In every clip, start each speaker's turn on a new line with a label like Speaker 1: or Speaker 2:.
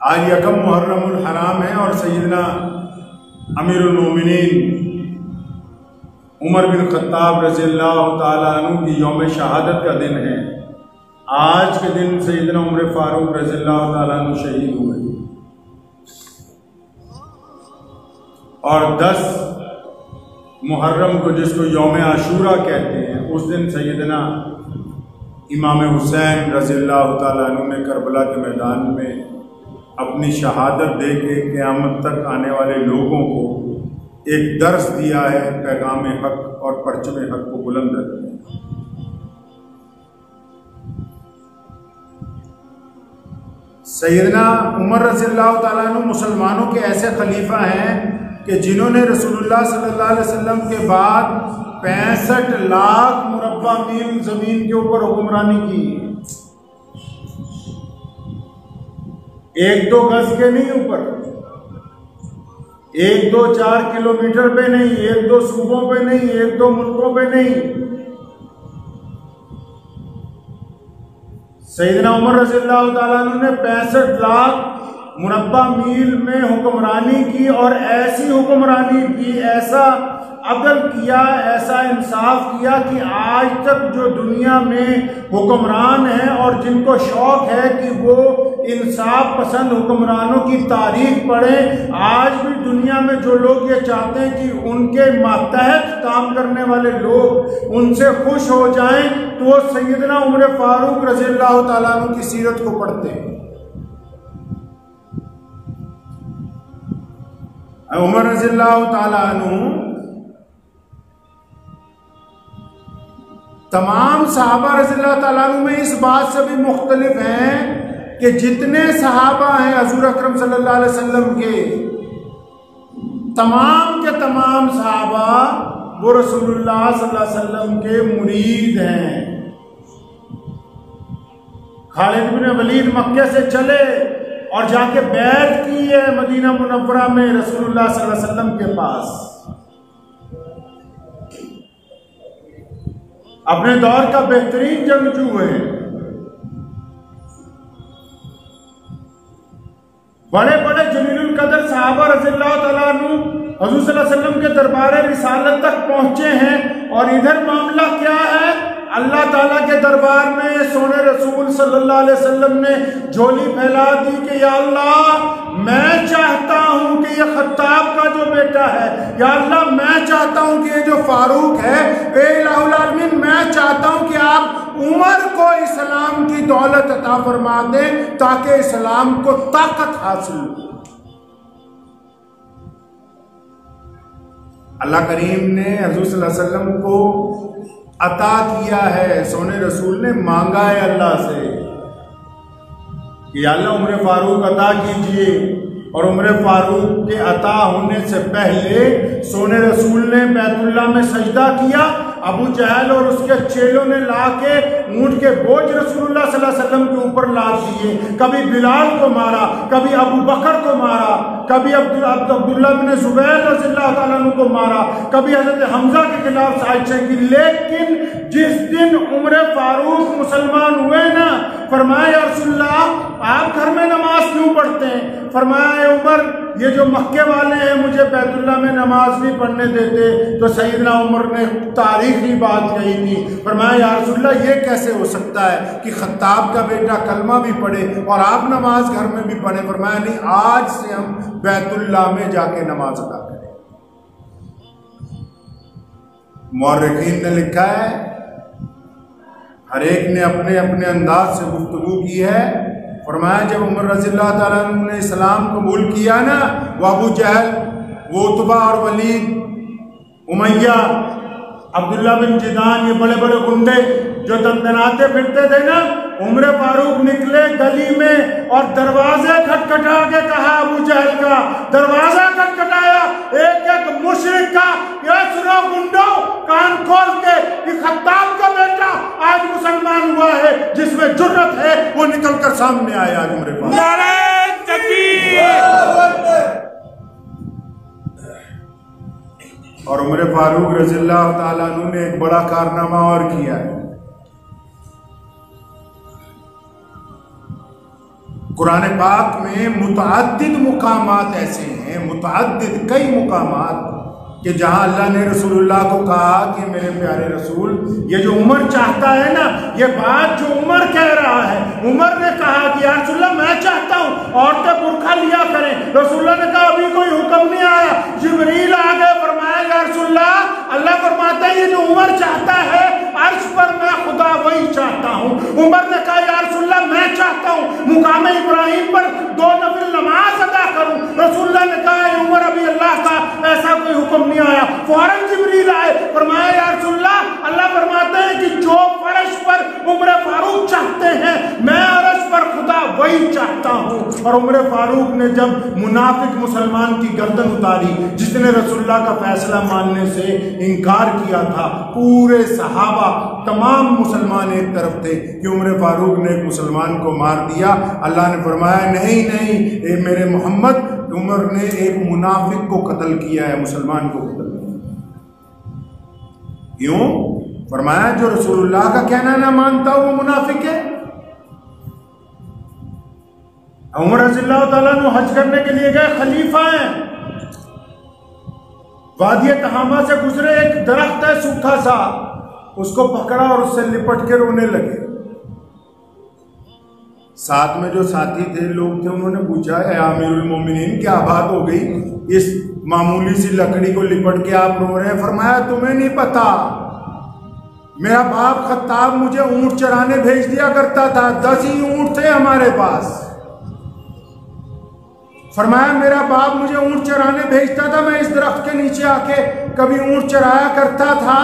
Speaker 1: आज यकम मुहर्रमुल हराम है और सैयदना अमीरुल मोमिनीन उमर बिन खत्ताब रज़ियल्लाहु ताला अन्हु की यौम शहादत का दिन है। आज के दिन सैयदना उमर फारूक रज़ियल्लाहु ताला अन्हु शहीद हुए और 10 मुहर्रम को, जिसको यौम आशूरा कहते हैं, उस दिन सैयदना इमाम हुसैन रज़ियल्लाहु ताला अन्हु ने करबला के मैदान में अपनी शहादत दे के क़यामत तक आने वाले लोगों को एक दर्स दिया है, पैगाम हक और परचम हक को बुलंद रखने। सैयदना उमर रज़ियल्लाहु ताला अन्हु मुसलमानों के ऐसे खलीफा हैं कि जिन्होंने रसूलुल्लाह सल्लल्लाहु अलैहि वसल्लम के बाद 65 लाख मुरब्बा मील जमीन के ऊपर हुक्मरानी की। 1-2 गज के नहीं ऊपर, 1-2-4 किलोमीटर पे नहीं, 1-2 सूबों पे नहीं, 1-2 मुल्कों पे नहीं। सैयदना उमर रज़ियल्लाहु ताला अन्हु ने 65 लाख मुरब्बा मील में हुक्मरानी की और ऐसी हुक्मरानी की, ऐसा अदल किया, ऐसा इंसाफ किया कि आज तक जो दुनिया में हुक्मरान हैं और जिनको शौक है कि वो इंसाफ पसंद हुक्मरानों की तारीख पढ़ें, आज भी दुनिया में जो लोग ये चाहते हैं कि उनके मातहत काम करने वाले लोग उनसे खुश हो जाएं, तो वो सैयदना उमर फारूक रज़ियल्लाहु ताला अन्हु की सीरत को पढ़ते हैं। उमर रज़ियल्लाहु ताला अन्हु तमाम सहाबा रज़ियल्लाहु ताला अन्हु में इस बात से भी मुख्तलिफ हैं कि जितने सहाबा हैं हुज़ूर अकरम सल्लल्लाहु अलैहि वसल्लम के, तमाम के तमाम सहाबा वो रसूलुल्लाह सल्लल्लाहु अलैहि वसल्लम के मुरीद हैं। खालिद बिन वलीद मक्के से चले और जाके बैत की है मदीना मुनव्वरा में रसूलुल्लाह सल्लल्लाहु अलैहि वसल्लम के पास। अपने दौर का बेहतरीन जंगजू है। बड़े बड़े जलीलुल कदर सहाबा रज़ियल्लाहु ताला अन्हु हुज़ूर सल्लल्लाहु अलैहि वसल्लम के दरबार रिसालत तक पहुंचे हैं और इधर मामला क्या है, अल्लाह ताला के दरबार में सोने रसूल सल्लल्लाहु अलैहि वसल्लम ने झोली फैला दी कि या अल्लाह, मैं चाहता हूं कि ये खत्ताब का जो बेटा है, या अल्लाह मैं चाहता हूं कि ये जो फारूक है, ए इलाहुल आलमीन, मैं चाहता हूं कि आप उमर को इस्लाम की दौलत अता फरमा दें ताकि इस्लाम को ताकत हासिल हो। अल्लाह करीम ने हुज़ूर सल्लल्लाहु अलैहि वसल्लम को अता किया है, सोने रसूल ने मांगा है अल्लाह से कि अल्लाह उम्र फारूक अता कीजिए, और उम्र फारूक के अता होने से पहले सोने रसूल ने बैतुल्लाह में सजदा किया। अबू जहल और उसके चेलों ने लाके ऊंट के बोझ रसूलुल्लाह सल्लल्लाहु अलैहि वसल्लम के ऊपर लाद दिए। कभी बिलाल को मारा, कभी अबू बकर को मारा, कभी अब्दुल्लाह बिन ज़ुबैर रज़ियल्लाहु ताला अन्हु को मारा, कभी हज़रत हमज़ा के खिलाफ साजिशें की। लेकिन जिस दिन उम्र फारूक मुसलमान हुए ना, फरमाया या रसूलल्लाह, आप घर में नमाज क्यों पढ़ते हैं? फरमाया उमर, ये जो मक्के वाले हैं मुझे बैतुल्लाह में नमाज नहीं पढ़ने देते। तो सैयदना उमर ने तारीखी बात कही थी, फरमाया या रसूलल्लाह, ये कैसे हो सकता है कि खत्ताब का बेटा कलमा भी पढ़े और आप नमाज घर में भी पढ़े? फरमाया नहीं, आज से हम बैतुल्लाह में जाके नमाज अदा करें। मुअर्रिखीन ने लिखा है, हर एक ने अपने अपने अंदाज से गुफ्तगू की है। फरमाया जब उमर रज़ियल्लाहु ताला अन्हु ने इस्लाम कबूल किया ना, वो अबू जहल, वो उतबा और वलीद, उमैया, अब्दुल्ला बिन जिदान, ये बड़े बड़े गुंडे जो दंदनाते फिरते थे ना, उम्र फारूक निकले गली में और दरवाजे खटखटा के कहा, अबू जहल का दरवाजा खटखटाया, एक एक मुशरिक का, ये सुनो गुंडो, कान खोल के, कि खत्ताब का बेटा आज मुसलमान हुआ है, जिसमें जुर्रत है वो निकल कर सामने आया। आज उम्र फारूक, नारे तकबीर। और उमर फारूक रज़ियल्लाहु ताला अन्हु ने एक बड़ा कारनामा और किया है। कुरान पाक में मुतअद्दिद मुकामात ऐसे हैं, मुतअद्दिद कई मुकामात कि जहाँ अल्लाह ने रसूलुल्लाह को कहा कि मेरे प्यारे रसूल, ये जो उमर चाहता है ना, ये बात जो उमर कह रहा है, उमर ने कहा कि या रसूलल्लाह मैं चाहता हूँ औरतें बुर्का लिया करें। रसूलुल्लाह ने कहा अभी कोई हुक्म नहीं आया। जिब्रील आ गए, फरमाया या रसूलल्लाह अल्लाह फरमाता है ये जो उमर चाहता है अर्श पर मैं खुदा वही चाहता हूँ। उमर ने कहा या रसूलल्लाह मैं चाहता हूँ मुकाम इब्राहिम पर 2 नफिल नमाज अदा करूँ। रसूलुल्लाह ने कहा उमर अभी अल्लाह का ऐसा कोई हुक्म नहीं आया। फौरन जिब्रील आए, फरमाया या रसूलल्लाह अल्लाह फरमाते हैं कि जो फर्श पर उमर फारूक चाहते हैं मैं अर्श पर खुदा वही चाहता हूँ। और उमर फारूक ने जब मुनाफिक मुसलमान की गर्दन उतारी जिसने रसूलुल्लाह का फैसला मानने से इनकार किया था, पूरे सहाबा तमाम मुसलमान एक तरफ थे कि उमर फारूक ने एक मुसलमान को मार दिया। अल्लाह ने फरमाया नहीं नहीं ए मेरे मोहम्मद, उमर ने एक मुनाफिक को कत्ल किया है, मुसलमान को कत्ल किया। क्यों? फरमाया जो रसूलुल्लाह का कहना ना मानता वो मुनाफिक है। उमर रज़ियल्लाहु ताला अन्हु हज करने के लिए गए, खलीफा हैं, वादी तहामा से गुजरे, एक दरख्त है सूखा सा, उसको पकड़ा और उससे लिपट के रोने लगे। साथ में जो साथी थे लोग थे उन्होंने पूछा है आमिरुल मोमिनीन क्या बात हो गई, इस मामूली सी लकड़ी को लिपट के आप रो रहे हैं? फरमाया तुम्हें नहीं पता, मेरा बाप खत्ताब मुझे ऊंट चराने भेज दिया करता था, 10 ही ऊंट थे हमारे पास। फरमाया मेरा बाप मुझे ऊंट चराने भेजता था, मैं इस दरख्त के नीचे आके कभी ऊंट चराया करता था।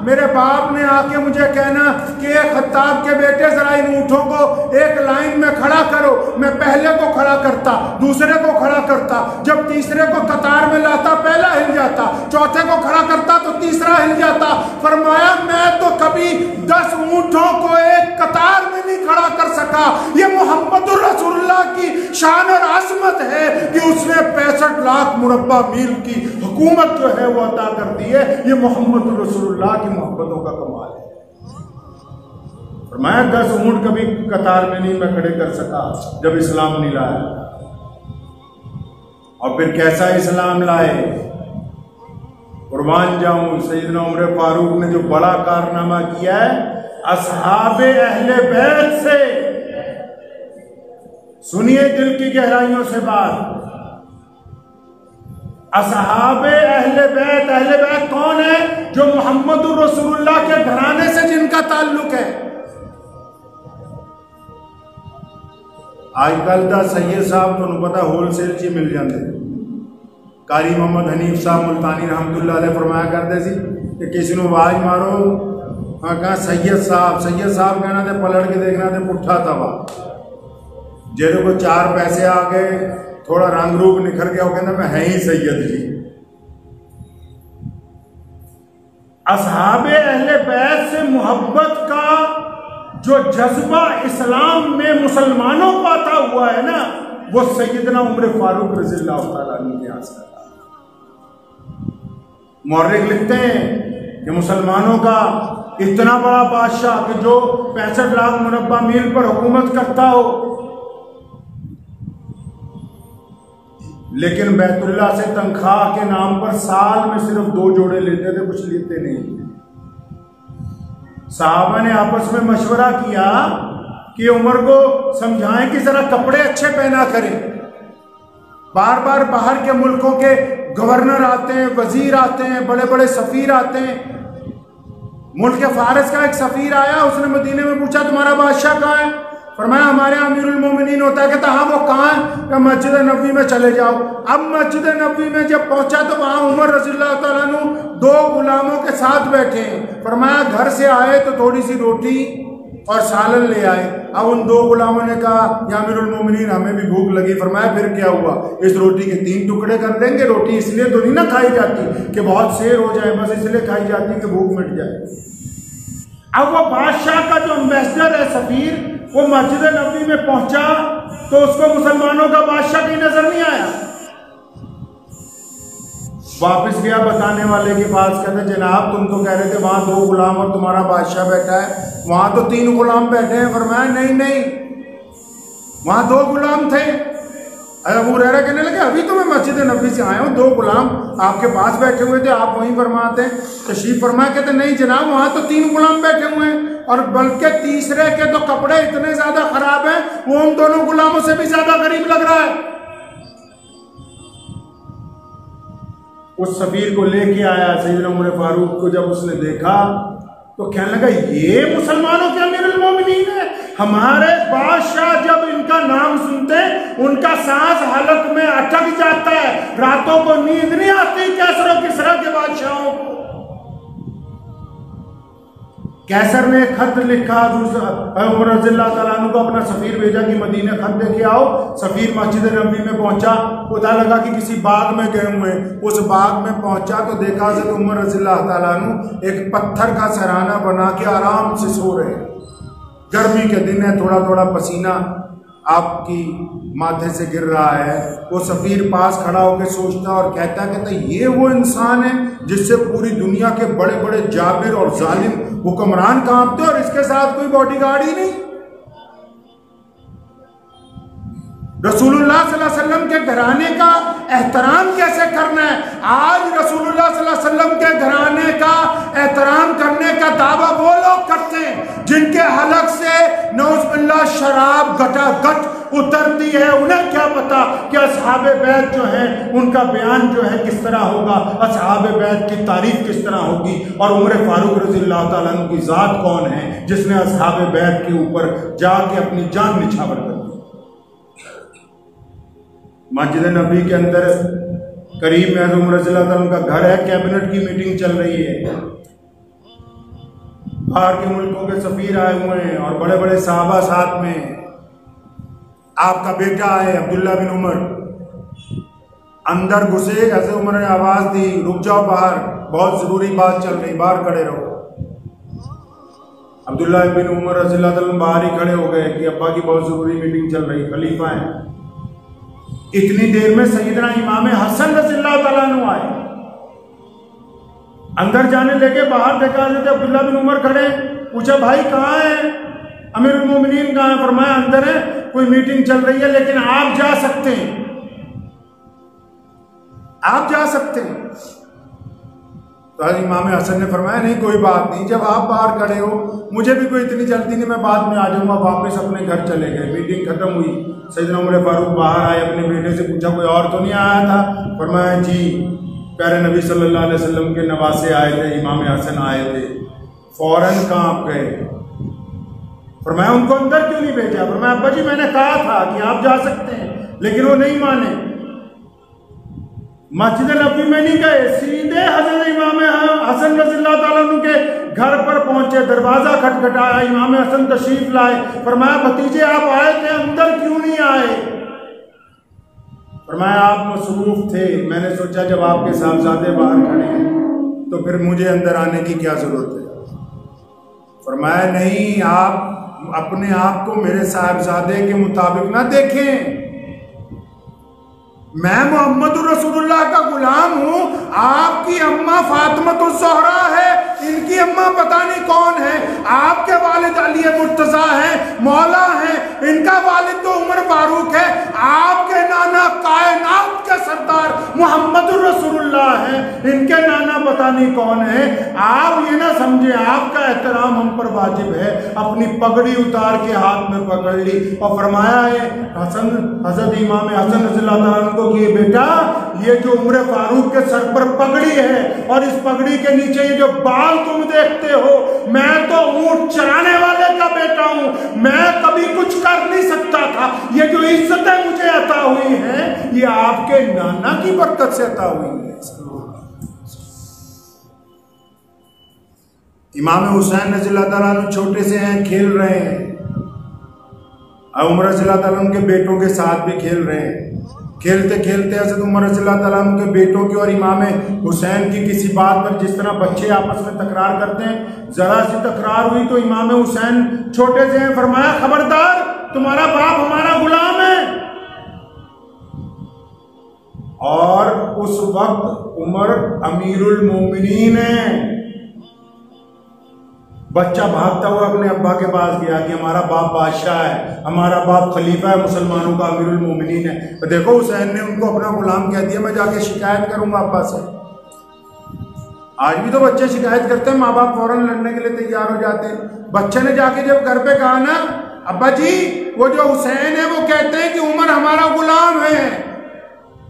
Speaker 1: मेरे बाप ने आके मुझे कहना कि खत्ताब के बेटे जरा इन ऊँटों को एक लाइन में खड़ा करो। मैं पहले को खड़ा करता, दूसरे को खड़ा करता, जब तीसरे को कतार में लाता पहला हिल जाता, चौथे को खड़ा करता तो तीसरा हिल जाता। फरमाया मैं तो कभी 10 ऊँटों को एक कतार में नहीं खड़ा कर सका। ये मोहम्मदुर रसूलुल्लाह की शान और अज़मत है कि उसने 65 लाख मुरब्बा मील की हुकूमत जो है वो अता कर दी है। ये मोहम्मद रसूलुल्लाह की मोहब्बतों का कमाल है। और मैं 10 ऊंट कभी कतार में नहीं मैं खड़े कर सका जब इस्लाम नहीं लाया। और फिर कैसा इस्लाम लाए, कुर्बान जाऊं सैयदना उमर फारूक ने जो बड़ा कारनामा किया है असहाबे अहले बैत से। सुनिए दिल की गहराइयों से बात, असहाबे अहले बैत कौन है? जो मोहम्मदुर रसूलुल्लाह के घराने से जिनका ताल्लुक है। आजकल दा सैयद साहब तुहानू पता होलसेल च मिल जाते। कारी मोहम्मद हनीफ साहब मुल्तानी रहमतुल्लाह अलैह फरमाया करते सी कि किसी को आवाज मारो, हाँ कहा सैयद साहब कहना तो पलट के देखना तो पुट्ठा तवा। जेरे को 4 पैसे आ गए, थोड़ा रंग रूप निखर गया, वो कहना मैं है ही सैयद जी। असहाबे अहले बैत से मोहब्बत का जो जज्बा इस्लाम में मुसलमानों को आता हुआ है ना, वो सैयदना उमर फारूक रज़ियल्लाहु ताला अन्हु के हाथ से। मौर्रिख लिखते हैं कि मुसलमानों का इतना बड़ा बादशाह कि जो 65 लाख मुरब्बा मील पर हुकूमत करता हो, लेकिन बैतुल्लाह से तनख्वाह के नाम पर साल में सिर्फ 2 जोड़े लेते थे, कुछ लेते नहीं थे। साहबा ने आपस में मशवरा किया कि उमर को समझाएं कि जरा कपड़े अच्छे पहना करें। बार बार बाहर के मुल्कों के गवर्नर आते हैं, वजीर आते हैं, बड़े बड़े सफीर आते हैं। मुल्क के फारिस का एक सफीर आया, उसने मदीने में पूछा तुम्हारा बादशाह कहाँ है? फरमाया हमारे अमीरुल मोमिनीन होता है। कहता हाँ वो कहाँ है? क्या मस्जिद नबवी में चले जाओ। अब मस्जिद नबवी में जब पहुंचा तो वहाँ उमर रज़ियल्लाहु ताला अन्हु 2 गुलामों के साथ बैठे। फरमाया घर से आए तो थोड़ी सी रोटी और सालन ले आए। अब उन 2 गुलामों ने कहा या अमीरुल मोमिनीन हमें भी भूख लगी। फरमाया फिर क्या हुआ, इस रोटी के 3 टुकड़े कर देंगे। रोटी इसलिए तो नहीं ना खाई जाती कि बहुत शेर हो जाए, बस इसलिए खाई जाती है कि भूख मिट जाए। अब वो बादशाह का जो एम्बेसडर है सफीर, वो मस्जिद नबवी में पहुंचा तो उसको मुसलमानों का बादशाह की नजर नहीं आया। वापस गया बताने वाले के पास, कहते जनाब तुम तो कह रहे थे वहां 2 गुलाम और तुम्हारा बादशाह बैठा है, वहां तो 3 गुलाम बैठे हैं। फरमाया नहीं नहीं, वहां 2 गुलाम थे। अबू हुरैरा कहने लगे अभी तो मैं मस्जिद नबी से आया हूँ, 2 गुलाम आपके पास बैठे हुए थे, आप वहीं फरमाते हैं तशरीफ फरमाया। कहते नहीं जनाब वहां तो 3 गुलाम बैठे हुए हैं, और बल्कि तीसरे के तो कपड़े इतने ज्यादा खराब हैं वो उन दोनों गुलामों से भी ज्यादा गरीब लग रहा है। उस सफीर को लेके आया सैयदना उमर फारूक को, जब उसने देखा तो कहने लगा ये मुसलमानों के अमीरुल मोमिनीन है। हमारे बादशाह जब इनका नाम सुनते उनका सांस हलक में अटक जाता है, रातों को नींद नहीं आती कैसर और किसरा के बादशाहों को। कैसर ने खत लिखा उमर रज़ियल्लाहु ताला अन्हु को, अपना सफीर भेजा कि मदीने खत देके आओ। सफीर मस्जिद नबी में पहुंचा, पता लगा कि किसी बाग में गए हुए। उस बाग में पहुंचा तो देखा हज़रत उमर रज़ियल्लाहु ताला अन्हु एक पत्थर का सराहना बना के आराम से सो रहे। गर्मी के दिन है, थोड़ा थोड़ा पसीना आपकी माथे से गिर रहा है। वो सफीर पास खड़ा होकर सोचता और कहता ये वो इंसान है जिससे पूरी दुनिया के बड़े बड़े जाबिर और जालिम हुक्मरान कांपते और इसके साथ कोई बॉडीगार्ड ही नहीं। रसूलुल्लाह सल्लल्लाहु अलैहि वसल्लम के घराने का एहतराम कैसे करना है। आज रसूलुल्लाह सल्लल्लाहु अलैहि वसल्लम के घराने का एहतराम करने का दावा वो लोग करते हैं जिनके हलक से नौज़ुबिल्लाह शराब गटागट उतरती है। उन्हें क्या पता कि असहाबे बैत जो है उनका बयान जो है किस तरह होगा, असहाबे बैत की तारीफ किस तरह होगी, और उमर फारूक रज़ियल्लाहु ताला अन्हु की ज़ात कौन है जिसने असहाबे बैत के ऊपर जाके अपनी जान निछावर कर दी। मस्जिद नबी के अंदर करीब में उमर रज़ियल्लाहु ताला अन्हु का घर है, कैबिनेट की मीटिंग चल रही है, बाहर के मुल्कों के सफीर आए हुए हैं और बड़े बड़े साहबा साथ में। आपका बेटा है अब्दुल्ला बिन उमर, अंदर घुसे, ऐसे उमर ने आवाज दी रुक जाओ बाहर, बहुत जरूरी बात चल रही, बाहर खड़े रहो। अब्दुल्ला बिन उमर रज़ियल्लाहु ताला अन्हु बाहर ही खड़े हो गए कि अब्बा की बहुत जरूरी मीटिंग चल रही, खलीफा है। इतनी देर में सैयदना इमाम हसन रज़ियल्लाहु ताला अन्हु आए, अंदर जाने लगे, बाहर देखा अब्दुल्ला बिन उमर खड़े, पूछा भाई कहाँ है, अमीरुल मोमिनीन कहाँ है? फरमाया अंदर है, कोई मीटिंग चल रही है लेकिन आप जा सकते हैं, आप जा सकते हैं। तो इमाम हसन ने फरमाया नहीं कोई बात नहीं, जब आप बाहर खड़े हो मुझे भी कोई इतनी जल्दी नहीं, मैं बाद में आ जाऊंगा। वापस अपने घर चले गए, मीटिंग खत्म हुई। सैयदना उमर फारूक बाहर आए, अपने बेटे से पूछा कोई और तो नहीं आया था? फरमाया जी प्यारे नबी सल्लल्लाहु अलैहि वसल्लम के नवासे आए थे, इमाम हसन आए थे। फौरन कहाँ आप गए? फरमाया उनको अंदर क्यों नहीं भेजा? फरमाया अब्बा जी मैंने कहा था कि आप जा सकते हैं, लेकिन वो नहीं माने, मस्जिद नबी में नहीं गए, सीधे हजरत इमाम हसन रज़ियल्लाहु ताला अन्हु के घर पर पहुंचे, दरवाजा खटखटाया, इमाम हसन तशरीफ लाए। फरमाया भतीजे आप आए थे, अंदर क्यों नहीं आए? फरमाया आप मसरूफ थे, मैंने सोचा जब आपके साहबजादे बाहर खड़े हैं तो फिर मुझे अंदर आने की क्या जरूरत है। फरमाया नहीं, आप अपने आप को मेरे साहबजादे के मुताबिक ना देखें, मैं मोहम्मदुर रसूलुल्लाह का गुलाम हूं। आपकी अम्मा फातिमतुज़ ज़हरा है, इनकी अम्मा पता नहीं कौन है, आपके वालिद अली मुर्तज़ा है, मौला है, इनका वालिद तो उमर फारूक है, आपके नाना कायनात के सरदार मोहम्मदुर रसूलुल्लाह है, इनके नाना पता नहीं कौन है। आप ये ना समझे आपका एहतराम हम पर वाजिब है। अपनी पगड़ी उतार के हाथ में पकड़ ली और फरमाया है हजरत इमाम हसन रज़ियल्लाहु ताला अन्हु को कि बेटा ये जो उमर फारूक के सर पर पगड़ी है और इस पगड़ी के नीचे ये जो बाल तुम देखते हो, मैं तो ऊंट चराने वाले का बेटा हूं, मैं कभी कुछ कर नहीं सकता था। ये जो इज्जतें मुझे अता हुई हैं ये आपके नाना की बरकत से अता हुई है। इमाम हुसैन रज़ियल्लाहु ताला अन्हु छोटे से हैं, खेल रहे हैं, उमर रज़ियल्लाहु ताला अन्हु के बेटों के साथ भी खेल रहे हैं। खेलते खेलते हज़रत उमर रज़ियल्लाहु ताला अन्हु के बेटों की और इमाम हुसैन की किसी बात पर, जिस तरह बच्चे आपस में तकरार करते हैं, जरा सी तकरार हुई तो इमाम हुसैन छोटे से हैं, फरमाया खबरदार तुम्हारा बाप हमारा गुलाम है। और उस वक्त उमर अमीरुल मोमिनीन है, बच्चा भागता हुआ अपने अब्बा के पास गया कि हमारा बाप बादशाह है, हमारा बाप खलीफा है, मुसलमानों का अमीरुल मोमिनीन है। तो देखो हुसैन ने उनको अपना गुलाम कह दिया, मैं जाके शिकायत करूंगा अब्बा से। आज भी तो बच्चे शिकायत करते हैं, माँ बाप फौरन लड़ने के लिए तैयार हो जाते हैं। बच्चे ने जाके जब घर पे कहा ना, अब्बा जी वो जो हुसैन है वो कहते हैं कि उमर हमारा गुलाम है,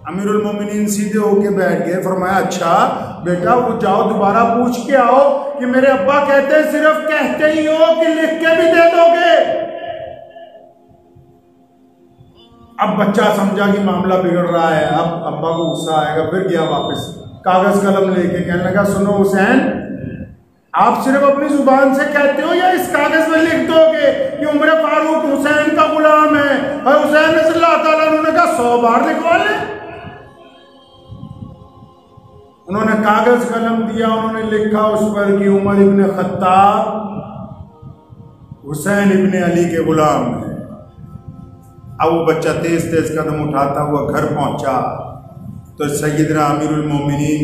Speaker 1: अमीरुल मोमिनीन सीधे होके बैठ गए। फरमाया अच्छा बेटा वो जाओ दोबारा पूछ के आओ कि मेरे अब्बा कहते हैं सिर्फ कहते ही हो कि लिख के भी दे दोगे। अब बच्चा समझा कि मामला बिगड़ रहा है, अब अब्बा को गुस्सा आएगा। फिर गया वापस कागज कलम लेके, कहने लगा सुनो हुसैन, आप सिर्फ अपनी जुबान से कहते हो या इस कागज में लिख दोगे कि उमर फारूक हुसैन का गुलाम है? और हुसैन रज़ियल्लाहु ताला अन्हु ने कहा 100 बार लिखवा ले। उन्होंने कागज कलम दिया, उन्होंने लिखा उस पर कि उमर इब्ने खत्ताब हुसैन इब्ने अली के गुलाम है। अब वो बच्चा तेज तेज कदम उठाता हुआ घर पहुंचा तो सैयदना अमीरुल मोमिनीन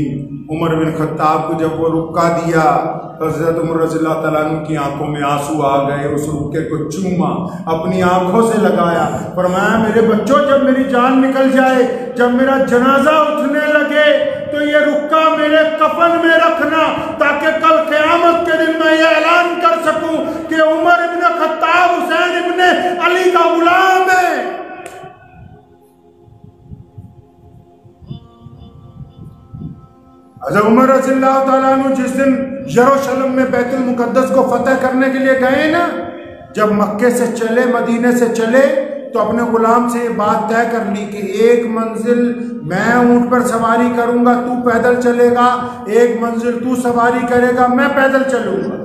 Speaker 1: उमर बिन खत्ताब को जब वो रुक्का दिया तो हज़रत उमर रज़ियल्लाहु ताला अन्हु की आंखों में आंसू आ गए। उस रुक्के को चूमा, अपनी आंखों से लगाया, फरमाया मेरे बच्चों जब मेरी जान निकल जाए, जब मेरा जनाजा उठने लगे तो ये रुक्का मेरे कफन में रखना, ताकि कल क़यामत के दिन मैं ये ऐलान कर सकूं कि उमर इब्ने खत्ताब हुसैन इब्ने अली का गुलाम है। हज़रत उमर रज़ियल्लाहु ताला अन्हु जिस दिन यरूशलेम में बैतुल मुक़द्दस को फतह करने के लिए गए ना, जब मक्के से चले, मदीने से चले, तो अपने गुलाम से ये बात तय कर ली कि एक मंजिल मैं ऊंट पर सवारी करूंगा, तू पैदल चलेगा, एक मंजिल तू सवारी करेगा, मैं पैदल चलूंगा।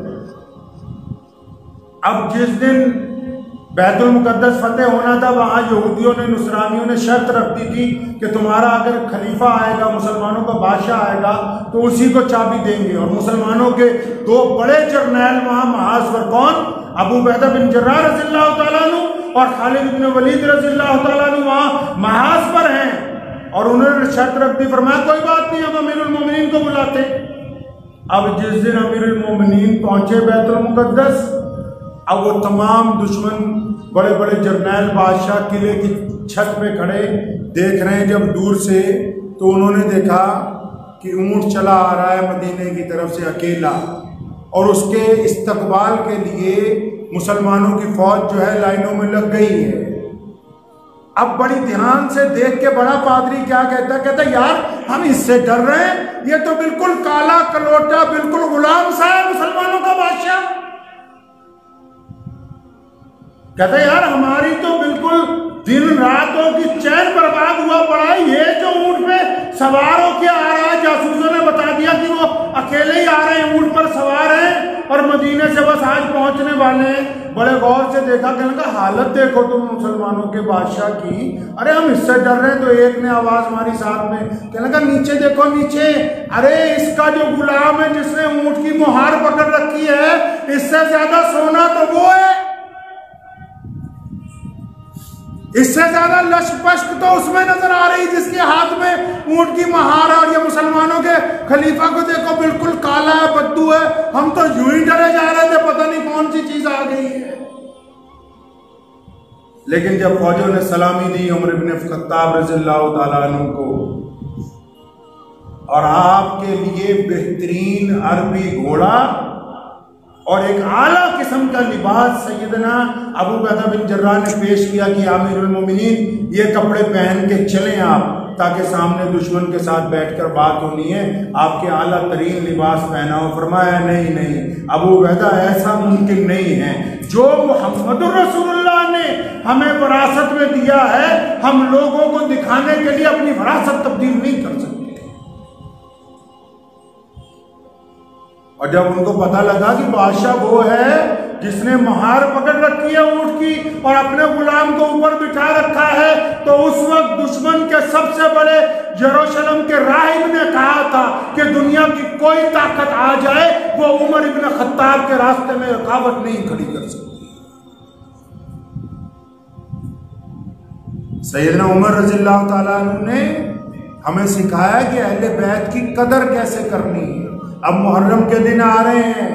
Speaker 1: अब जिस दिन बैतुल मुक़द्दस फतेह होना था, वहाँ यहूदियों ने, नुसरानियों ने शर्त रख दी थी कि तुम्हारा अगर खलीफा आएगा, मुसलमानों का बादशाह आएगा, तो उसी को चाबी देंगे। और मुसलमानों के 2 बड़े जर्नैल वहाँ महाज पर, कौन? अबू उबैदा बिन जर्राह रज़ियल्लाहु ताला अन्हु और खालिद बिन वलीद रज़ियल्लाहु ताला अन्हु वहाँ महाज पर हैं। और उन्होंने शर्त रख दी, फरमाया कोई बात नहीं, हम अमीरुल मोमिनीन को बुलाते। अब जिस दिन अमीरुल मोमिनीन पहुंचे बैतुल मुक़द्दस, अब वो तमाम दुश्मन बड़े बड़े जर्नैल बादशाह किले की छत पे खड़े देख रहे हैं। जब दूर से तो उन्होंने देखा कि ऊंट चला आ रहा है मदीने की तरफ से अकेला, और उसके इस्तकबाल के लिए मुसलमानों की फौज जो है लाइनों में लग गई है। अब बड़ी ध्यान से देख के बड़ा पादरी क्या कहता है यार हम इससे डर रहे हैं, ये तो बिल्कुल काला कलोटा, बिल्कुल गुलाम सा है मुसलमानों का बादशाह। कहते यार हमारी तो बिल्कुल दिन रातों की चैन बर्बाद हुआ पड़ा है, ये जो ऊंट पे सवार होके आ रहा है, जासूसों ने बता दिया कि वो अकेले ही आ रहे हैं, ऊंट पर सवार हैं और मदीने से बस आज पहुंचने वाले हैं। बड़े गौर से देखा, कहने का हालत देखो तुम मुसलमानों के बादशाह की, अरे हम इससे डर रहे हैं। तो एक ने आवाज मारी साथ में, कहने का नीचे देखो नीचे, अरे इसका जो गुलाम है जिसने ऊंट की मुहार पकड़ रखी है, इससे ज्यादा सोना तो वो है, इससे ज्यादा लश्क तो उसमें नजर आ रही जिसके हाथ में ऊंट की महार है। और ये मुसलमानों के खलीफा को देखो बिल्कुल काला है, बद्दू है, हम तो यूं ही डरे जा रहे थे, पता नहीं कौन सी चीज आ गई है। लेकिन जब फौजों ने सलामी दी उमर इब्ने खत्ताब रज़ियल्लाहु ताला अन्हु को, और आपके लिए बेहतरीन अरबी घोड़ा और एक आला किस्म का लिबास सैयदना अबू उबैदा बिन जर्राह ने पेश किया कि आमिरुल मोमिनीन ये कपड़े पहन के चलें आप, ताकि सामने दुश्मन के साथ बैठकर बात होनी है, आपके आला तरीन लिबास पहना हो। फरमाया नहीं नहीं अबू उबैदा, ऐसा मुमकिन नहीं है, जो मुहम्मदुर रसूलुल्लाह ने हमें विरासत में दिया है, हम लोगों को दिखाने के लिए अपनी विरासत तब्दील नहीं कर सकते। और जब उनको पता लगा कि बादशाह वो है जिसने महार पकड़ रखी है ऊंट की और अपने गुलाम को ऊपर बिठा रखा है, तो उस वक्त दुश्मन के सबसे बड़े यरूशलेम के राहिब ने कहा था कि दुनिया की कोई ताकत आ जाए वो उमर इब्ने खत्ताब के रास्ते में रुकावट नहीं खड़ी कर सकती। सैयदना उमर रज़ियल्लाहु ताला अन्हु ने हमें सिखाया कि अहले बैत की कदर कैसे करनी है। अब मुहर्रम के दिन आ रहे हैं,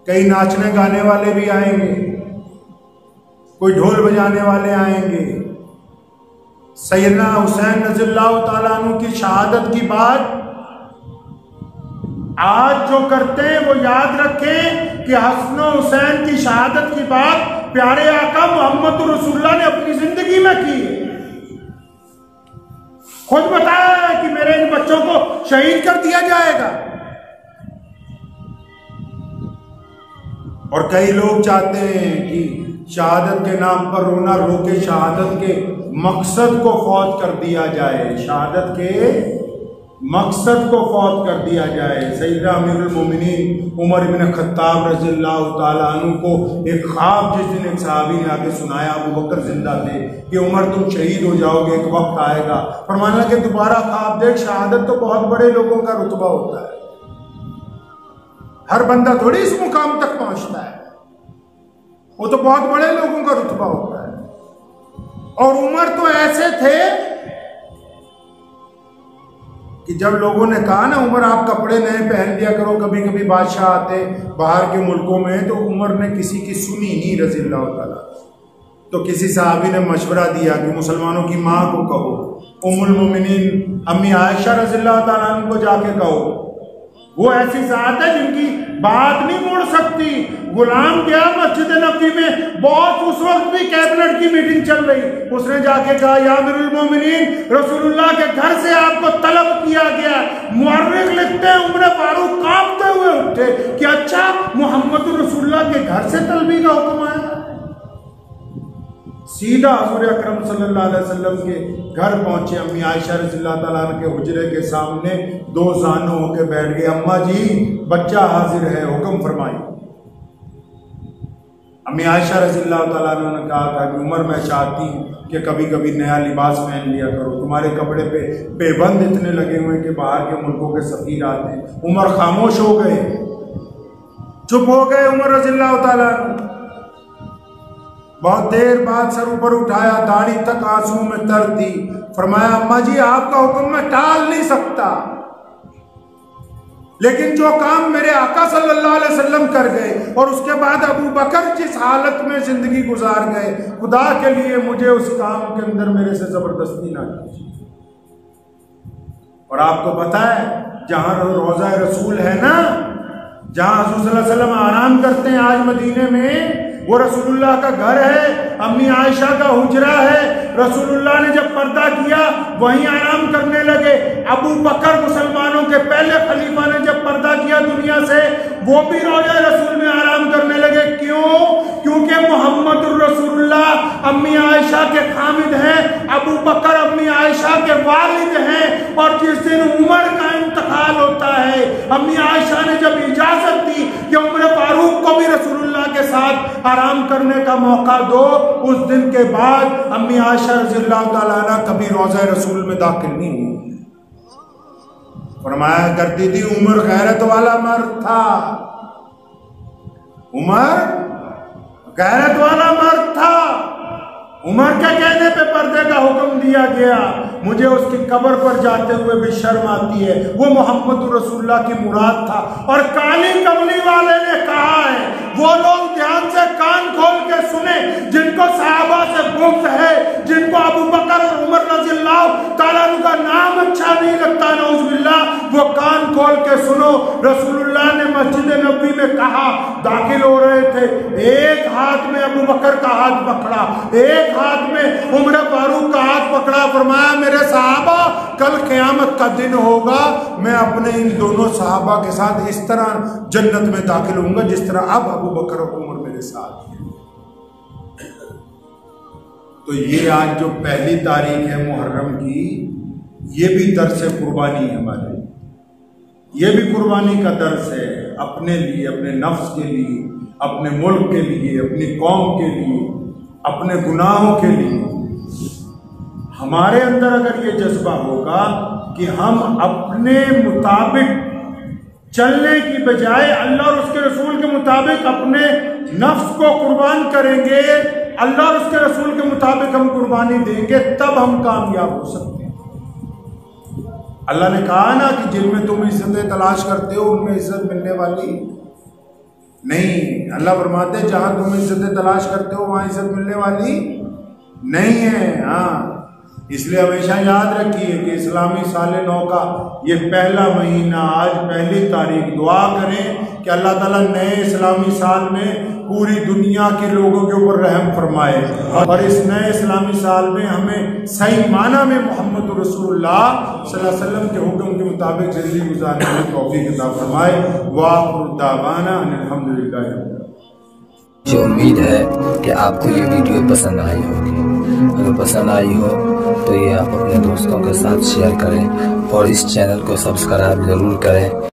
Speaker 1: कई नाचने गाने वाले भी आएंगे, कोई ढोल बजाने वाले आएंगे। सैयदना हुसैन रज़ियल्लाहु ताला अन्हु की शहादत की बात आज जो करते हैं वो याद रखें कि हसन हुसैन की शहादत की बात प्यारे आका मोहम्मद रसूलुल्लाह ने अपनी जिंदगी में की है। खुद बताया है कि मेरे इन बच्चों को शहीद कर दिया जाएगा। और कई लोग चाहते हैं कि शहादत के नाम पर रोना रो के शहादत के मकसद को फौत कर दिया जाए, शहादत के मकसद को फौत कर दिया जाए। सैयदना अमीरुल मोमिनीन उमर इब्न खत्ताब रज़ियल्लाहु ताला अन्हु को एक ख्वाब जिस दिन एक सहाबी ने आके सुनाया, अबू बकर जिंदा थे, कि उमर तुम शहीद हो जाओगे, एक वक्त आएगा। फरमाना कि दोबारा ख्वाब देख, शहादत तो बहुत बड़े लोगों का रुतबा होता है, हर बंदा थोड़ी इस मुकाम तक पहुंचता है, वो तो बहुत बड़े लोगों का रुतबा होता है। और उमर तो ऐसे थे कि जब लोगों ने कहा ना उमर आप कपड़े नए पहन लिया करो, कभी कभी बादशाह आते बाहर के मुल्कों में, तो उमर ने किसी की सुनी नहीं रज़ियल्लाहु ताला। तो किसी साहबी ने मशवरा दिया कि मुसलमानों की माँ को कहो, उम्मुल मोमिनीन अम्मी आयशा रज़ियल्लाहु ताला अन्हा को जाके कहो, वो ऐसी ज़ात है जिनकी बात नहीं मोड़ सकती। गुलाम गया मस्जिद नबी में, बहुत उस वक्त भी कैबिनेट की मीटिंग चल रही, उसने जाके कहा या अमीरुल मोमिनीन रसूलुल्लाह के घर से आपको तलब किया गया। मुअर्रिख लिखते हैं उमर फारूक कांपते हुए उठे कि अच्छा मोहम्मद रसूलुल्लाह के घर से तलबी का हुक्म आया। सीधा हुज़ूर अकरम सल्लल्लाहु अलैहि वसल्लम के घर पहुंचे। अम्मी आयशा रज़ियल्लाहु ताला अन्हा के हुजरे के सामने दो जानों होकर बैठ गए, अम्मा जी बच्चा हाजिर है, हुक्म फरमाइए। अम्मी आयशा रज़ियल्लाहु ताला अन्हा ने कहा था कि उमर मैं चाहती हूँ कि कभी कभी नया लिबास पहन लिया करो, तुम्हारे कपड़े पे पेबंद इतने लगे हुए कि बाहर के मुल्कों के सफीर आते हैं। उमर खामोश हो गए, चुप हो गए उमर रज़ियल्लाहु ताला अन्हु। बहुत देर बाद सर ऊपर उठाया, दाढ़ी तक आंसू में तर थी। फरमाया अम्मा जी आपका हुक्म मैं टाल नहीं सकता, लेकिन जो काम मेरे आका सल्लल्लाहु अलैहि वसल्लम कर गए और उसके बाद अबू बकर जिस हालत में जिंदगी गुजार गए, खुदा के लिए मुझे उस काम के अंदर मेरे से जबरदस्ती ना कीजिए। और आपको पता है जहां रोज़ा रसूल है ना, जहां हुज़ूर सल्लल्लाहु अलैहि वसल्लम आराम करते हैं आज मदीने में, वो रसूलुल्लाह का घर है, अम्मी आयशा का हुजरा है। रसूलुल्लाह ने जब पर्दा किया वहीं आराम करने लगे। अबू बकर मुसलमानों के पहले खलीफा ने जब पर्दा किया दुनिया से, वो भी रोज़ा रसूल में आराम करने लगे। क्यों? क्योंकि मोहम्मद रसूलुल्लाह अम्मी आयशा के खामिद हैं, अबू बकर अम्मी आयशा के वालिद हैं। और जिस दिन उमर का इंतकाल होता है, अम्मी आयशा ने जब इजाजत दी कि उमर फारूक को भी रसूलुल्लाह के साथ आराम करने का मौका दो, उस दिन के बाद अम्मी आयशा रज़ियल्लाहु ताला अन्हा कभी रोज़ा रसूल में दाखिल नहीं हुई। फरमाया करती थी उमर गैरत वाला मर्द था, उमर गैरत वाला मर्द था। उमर के कहने पे पर्दे का हुक्म दिया गया। मुझे उसकी कब्र पर जाते हुए भी शर्म आती है, वो मोहम्मद रसूलुल्लाह की मुराद था। और काली कमली वाले ने कहा है, वो लोग ध्यान से कान खोल के सुने जिनको सहाबा से बुग़्ज़ है, जिनको अबू बकर और उमर रज़ियल्लाहु ताला अन्हु का नाम अच्छा नहीं लगता, नऊज़ुबिल्लाह, वो कान खोल के सुनो। रसूलुल्लाह ने मस्जिद नबी में कहा, दाखिल हो रहे थे, एक हाथ में अबू बकर का हाथ पकड़ा, एक हाथ में उमर फारूक का हाथ पकड़ा। फरमाया मेरे सहाबा कल क़यामत का दिन होगा, मैं अपने इन दोनों सहाबा के साथ इस तरह जन्नत में दाखिल होऊंगा जिस तरह अब अबू बकर और उमर मेरे साथ हैं। तो ये आज जो पहली तारीख है मुहर्रम की, ये भी दर्स कुर्बानी है हमारे, ये भी कुर्बानी का दर्स है अपने लिए, अपने नफ्स के लिए, अपने मुल्क के लिए, अपनी कौम के लिए, अपने गुनाहों के लिए। हमारे अंदर अगर ये जज्बा होगा कि हम अपने मुताबिक चलने की बजाय अल्लाह और उसके रसूल के मुताबिक अपने नफ्स को कुर्बान करेंगे, अल्लाह और उसके रसूल के मुताबिक हम कुर्बानी देंगे, तब हम कामयाब हो सकते हैं। अल्लाह ने कहा ना कि जिनमें तुम इज्जतें तलाश करते हो उनमें इज्जत मिलने वाली। नहीं। अल्लाह फरमाते हैं जहां तुम इज्जत तलाश करते हो वहां इज्जत मिलने वाली नहीं है। हाँ, इसलिए हमेशा याद रखिए कि इस्लामी साल नौ का ये पहला महीना, आज पहली तारीख, दुआ करें कि अल्लाह ताला नए इस्लामी साल में पूरी दुनिया के लोगों के ऊपर रहम फरमाए और इस नए इस्लामी साल में हमें सही माना में मोहम्मद रसूलुल्लाह सल्लल्लाहु अलैहि वसल्लम के हुक्म के मुताबिक ज़िंदगी गुजारने की तौफीक अता फरमाए। वाखिरु दावाना अल्हम्दुलिल्लाह।
Speaker 2: मुझे उम्मीद है कि आपको ये वीडियो पसंद आई होगी। अगर पसंद आई हो तो ये आप अपने दोस्तों के साथ शेयर करें और इस चैनल को सब्सक्राइब ज़रूर करें।